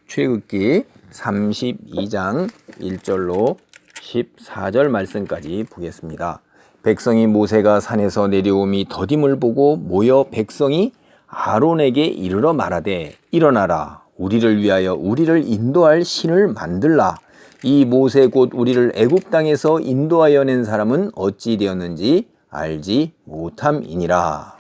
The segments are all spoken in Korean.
출애굽기 32장 1절로 14절 말씀까지 보겠습니다. 백성이 모세가 산에서 내려옴이 더딤을 보고 모여 백성이 아론에게 이르러 말하되 일어나라 우리를 위하여 우리를 인도할 신을 만들라. 이 모세 곧 우리를 애굽 땅에서 인도하여 낸 사람은 어찌 되었는지 알지 못함이니라.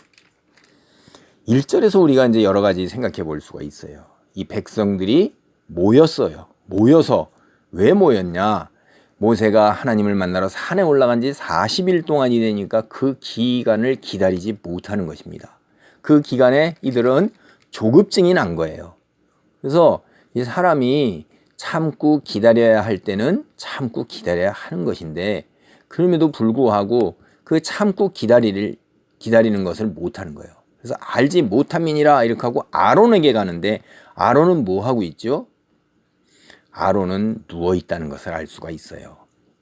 1절에서 우리가 이제 여러 가지 생각해 볼 수가 있어요. 이 백성들이 모였어요. 모여서 왜 모였냐? 모세가 하나님을 만나러 산에 올라간 지 40일 동안이 되니까 그 기간을 기다리지 못하는 것입니다. 그 기간에 이들은 조급증이 난 거예요. 그래서 이 사람이 참고 기다려야 할 때는 참고 기다려야 하는 것인데 그럼에도 불구하고 그 참고 기다리는 것을 못하는 거예요. 그래서 알지 못함이니라 이렇게 하고 아론에게 가는데 아론은 뭐 하고 있죠? 아론은 누워 있다는 것을 알 수가 있어요.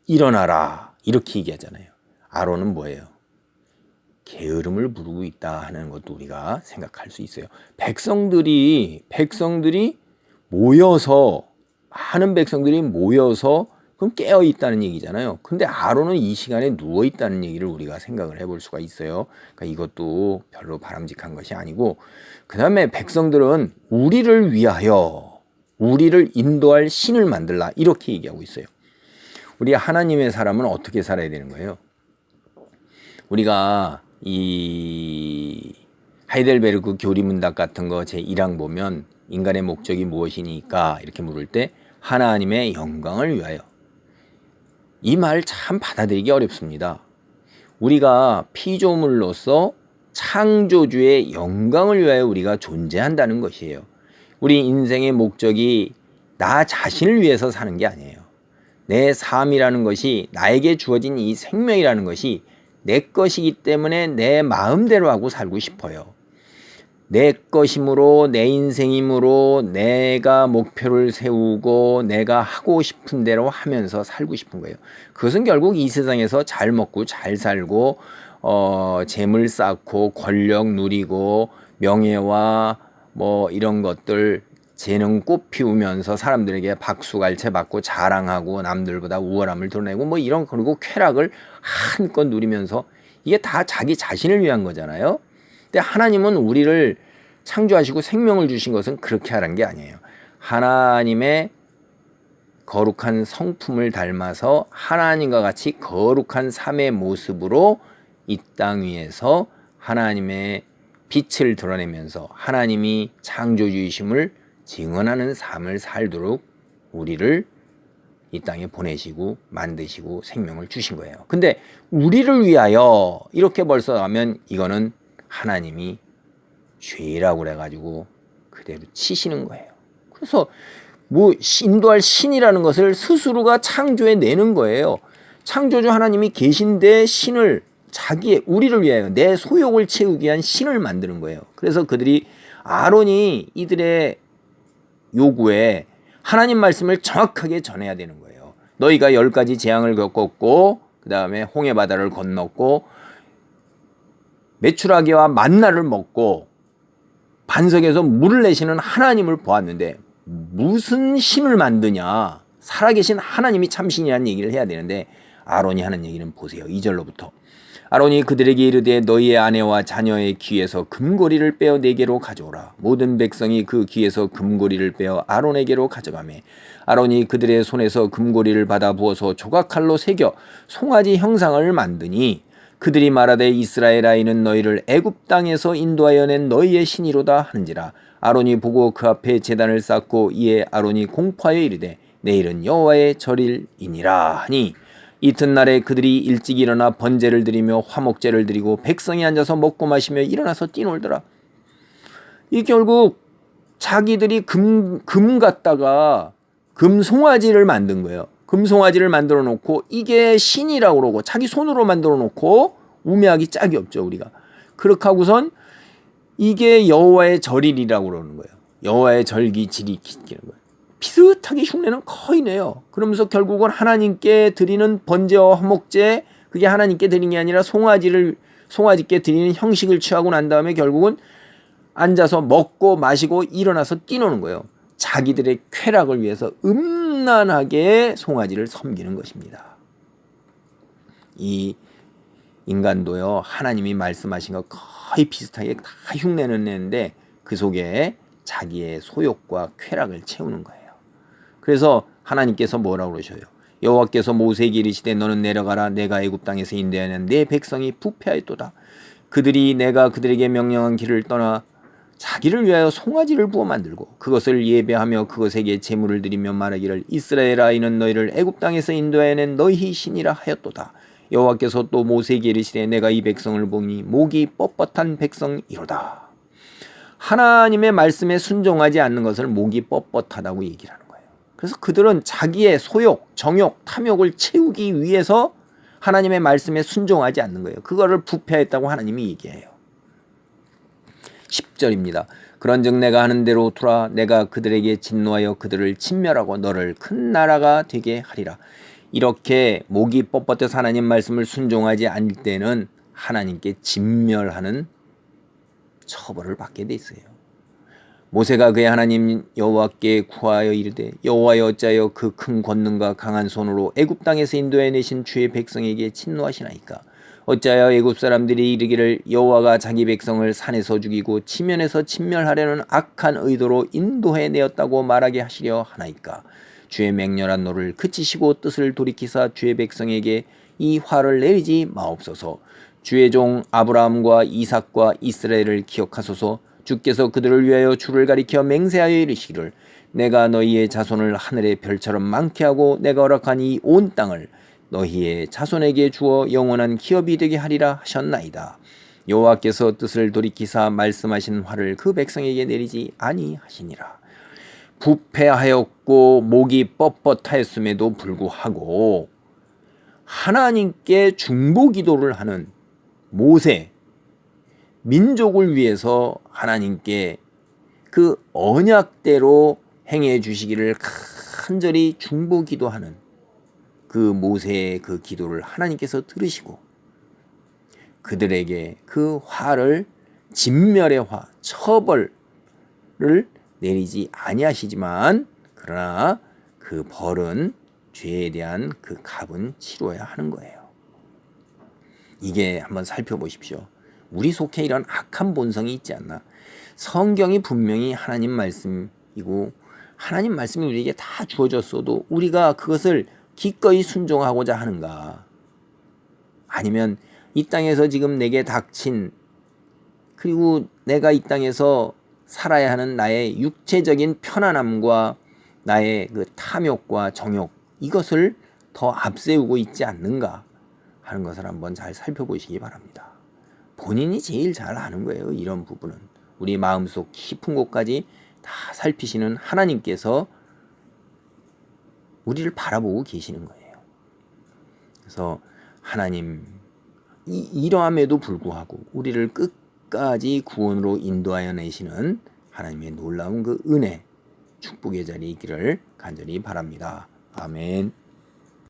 일어나라 이렇게 얘기하잖아요. 아론은 뭐예요? 게으름을 부르고 있다 하는 것도 우리가 생각할 수 있어요. 백성들이 모여서 많은 백성들이 모여서 그럼 깨어 있다는 얘기잖아요. 근데 아론은 이 시간에 누워 있다는 얘기를 우리가 생각을 해볼 수가 있어요. 그러니까 이것도 별로 바람직한 것이 아니고, 그 다음에 백성들은 우리를 위하여 우리를 인도할 신을 만들라 이렇게 얘기하고 있어요. 우리 하나님의 사람은 어떻게 살아야 되는 거예요? 우리가 이 하이델베르크 교리문답 같은 거 제1항 보면 인간의 목적이 무엇이니까 이렇게 물을 때 하나님의 영광을 위하여. 이 말 참 받아들이기 어렵습니다. 우리가 피조물로서 창조주의 영광을 위하여 우리가 존재한다는 것이에요. 우리 인생의 목적이 나 자신을 위해서 사는 게 아니에요. 내 삶이라는 것이, 나에게 주어진 이 생명이라는 것이 내 것이기 때문에 내 마음대로 하고 살고 싶어요. 내 것이므로, 내 인생이므로 내가 목표를 세우고 내가 하고 싶은 대로 하면서 살고 싶은 거예요. 그것은 결국 이 세상에서 잘 먹고 잘 살고 재물 쌓고 권력 누리고 명예와 뭐 이런 것들 재능 꽃 피우면서 사람들에게 박수갈채 받고 자랑하고 남들보다 우월함을 드러내고 뭐 이런, 그리고 쾌락을 한껏 누리면서 이게 다 자기 자신을 위한 거잖아요. 근데 하나님은 우리를 창조하시고 생명을 주신 것은 그렇게 하라는 게 아니에요. 하나님의 거룩한 성품을 닮아서 하나님과 같이 거룩한 삶의 모습으로 이 땅 위에서 하나님의 빛을 드러내면서 하나님이 창조주이심을 증언하는 삶을 살도록 우리를 이 땅에 보내시고 만드시고 생명을 주신 거예요. 근데 우리를 위하여 이렇게 벌써 하면 이거는 하나님이 죄라고 그래가지고 그대로 치시는 거예요. 그래서 뭐 인도할 신이라는 것을 스스로가 창조해 내는 거예요. 창조주 하나님이 계신데 신을, 우리를 위하여 내 소욕을 채우기 위한 신을 만드는 거예요. 그래서 아론이 이들의 요구에 하나님 말씀을 정확하게 전해야 되는 거예요. 너희가 10가지 재앙을 겪었고 그 다음에 홍해 바다를 건넜고 메추라기와 만나를 먹고 반석에서 물을 내시는 하나님을 보았는데 무슨 신을 만드냐, 살아계신 하나님이 참신이라는 얘기를 해야 되는데 아론이 하는 얘기는 보세요. 2절로부터 아론이 그들에게 이르되 너희의 아내와 자녀의 귀에서 금고리를 빼어 내게로 가져오라. 모든 백성이 그 귀에서 금고리를 빼어 아론에게로 가져가매 아론이 그들의 손에서 금고리를 받아 부어서 조각칼로 새겨 송아지 형상을 만드니 그들이 말하되 이스라엘 아이는 너희를 애굽 땅에서 인도하여 낸 너희의 신이로다 하는지라. 아론이 보고 그 앞에 제단을 쌓고 이에 아론이 공포하여 이르되 내일은 여호와의 절일이니라 하니 이튿날에 그들이 일찍 일어나 번제를 드리며 화목제를 드리고 백성이 앉아서 먹고 마시며 일어나서 뛰놀더라. 이 결국 자기들이 금 갖다가 금송아지를 만든 거예요. 금송아지를 만들어 놓고 이게 신이라고 그러고 자기 손으로 만들어 놓고 우매하기 짝이 없죠. 우리가 그렇게 하고선 이게 여호와의 절일이라고 그러는 거예요. 여호와의 절기질이 기는 거예요. 비슷하게 흉내는 거의 내요. 그러면서 결국은 하나님께 드리는 번제와 화목제, 그게 하나님께 드리는 게 아니라 송아지께 드리는 형식을 취하고 난 다음에 결국은 앉아서 먹고 마시고 일어나서 뛰노는 거예요. 자기들의 쾌락을 위해서 음란하게 송아지를 섬기는 것입니다. 이 인간도요, 하나님이 말씀하신 것 거의 비슷하게 다 흉내는 내는데 그 속에 자기의 소욕과 쾌락을 채우는 거예요. 그래서 하나님께서 뭐라고 그러셔요? 여호와께서 모세에게 이르시되 너는 내려가라. 내가 애굽 땅에서 인도하는 내 백성이 부패하였도다. 그들이 내가 그들에게 명령한 길을 떠나 자기를 위하여 송아지를 부어 만들고 그것을 예배하며 그것에게 제물을 드리며 말하기를 이스라엘아 이는 너희를 애굽 땅에서 인도하여낸 너희 신이라 하였도다. 여호와께서 또 모세에게 이르시되 내가 이 백성을 보니 목이 뻣뻣한 백성이로다. 하나님의 말씀에 순종하지 않는 것을 목이 뻣뻣하다고 얘기를 하는 거예요. 그래서 그들은 자기의 소욕, 정욕, 탐욕을 채우기 위해서 하나님의 말씀에 순종하지 않는 거예요. 그거를 부패했다고 하나님이 얘기해요. 10절입니다. 그런즉 내가 하는 대로 두라. 내가 그들에게 진노하여 그들을 진멸하고 너를 큰 나라가 되게 하리라. 이렇게 목이 뻣뻣해서 하나님 말씀을 순종하지 않을 때는 하나님께 진멸하는 처벌을 받게 돼 있어요. 모세가 그의 하나님 여호와께 구하여 이르되 여호와여 어찌하여 그 큰 권능과 강한 손으로 애굽 땅에서 인도해 내신 주의 백성에게 진노하시나이까. 어찌하여 애굽 사람들이 이르기를 여호와가 자기 백성을 산에서 죽이고 지면에서 진멸하려는 악한 의도로 인도해 내었다고 말하게 하시려 하나이까. 주의 맹렬한 노를 그치시고 뜻을 돌이키사 주의 백성에게 이 화를 내리지 마옵소서. 주의 종 아브라함과 이삭과 이스라엘을 기억하소서. 주께서 그들을 위하여 주를 가리켜 맹세하여 이르시기를 내가 너희의 자손을 하늘의 별처럼 많게 하고 내가 허락한 이 온 땅을 너희의 자손에게 주어 영원한 기업이 되게 하리라 하셨나이다. 여호와께서 뜻을 돌이키사 말씀하신 화를 그 백성에게 내리지 아니하시니라. 부패하였고 목이 뻣뻣하였음에도 불구하고 하나님께 중보 기도를 하는 모세, 민족을 위해서 하나님께 그 언약대로 행해 주시기를 간절히 중보 기도하는 그 모세의 그 기도를 하나님께서 들으시고 그들에게 그 화를 진멸의 화, 처벌을 내리지 아니하시지만 그러나 그 벌은 죄에 대한 그 값은 치러야 하는 거예요. 이게 한번 살펴보십시오. 우리 속에 이런 악한 본성이 있지 않나? 성경이 분명히 하나님 말씀이고 하나님 말씀이 우리에게 다 주어졌어도 우리가 그것을 기꺼이 순종하고자 하는가? 아니면 이 땅에서 지금 내게 닥친 그리고 내가 이 땅에서 살아야 하는 나의 육체적인 편안함과 나의 그 탐욕과 정욕 이것을 더 앞세우고 있지 않는가 하는 것을 한번 잘 살펴보시기 바랍니다. 본인이 제일 잘 아는 거예요. 이런 부분은 우리 마음속 깊은 곳까지 다 살피시는 하나님께서 우리를 바라보고 계시는 거예요. 그래서 하나님 이러함에도 불구하고 우리를 끝까지 구원으로 인도하여 내시는 하나님의 놀라운 그 은혜 축복의 자리에 있기를 간절히 바랍니다. 아멘.